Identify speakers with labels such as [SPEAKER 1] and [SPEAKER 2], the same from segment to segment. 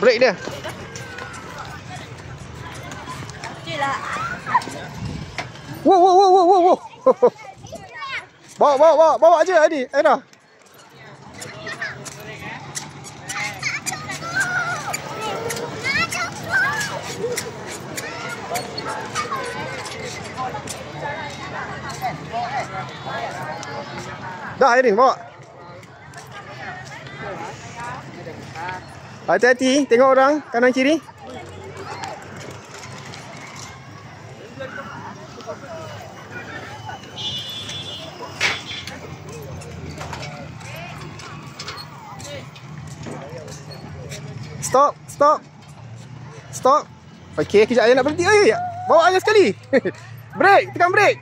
[SPEAKER 1] Break dia. Wow, wow, wow, wow, wow, wow. Bawa je Adi. Dah. Dah Aidin, bawa. Hati-hati, tengok orang kanan kiri. Stop, stop. Stop. Okey, kejap ayah nak berhenti. Oi, bawa ayah sekali. Break, tekan break.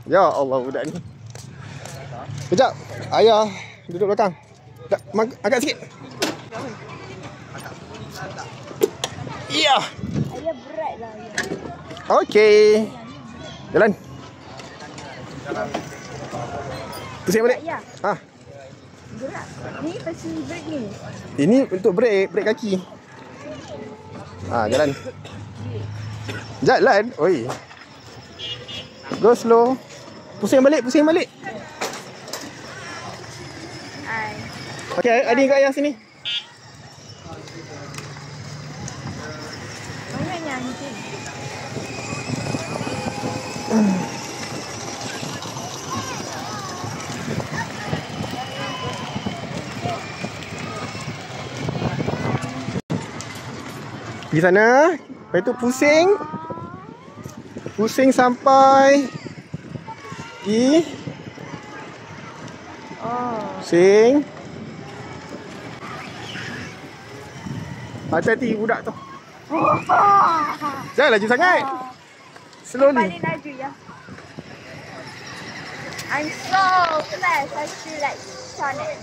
[SPEAKER 1] Ya Allah budak ni. Kejap, ayah duduk belakang. Agak sikit. Ya.
[SPEAKER 2] Ayah berat lah ayah.
[SPEAKER 1] Okey. Jalan. Pusing balik.
[SPEAKER 2] Ya. Berat. Ni pasti break ni.
[SPEAKER 1] Ini untuk break kaki. Jalan. Jalan. Oi. Go slow. Pusing balik. Okey, Adi kat ayah sini.
[SPEAKER 2] Banyaknya ni.
[SPEAKER 1] Pergi sana. Lepas tu pusing. Pusing sampai di pusing. Hati-hati budak tu. Jangan laju sangat. Slowly.
[SPEAKER 2] Balik laju ya. I'm so blessed. I feel like Sonic.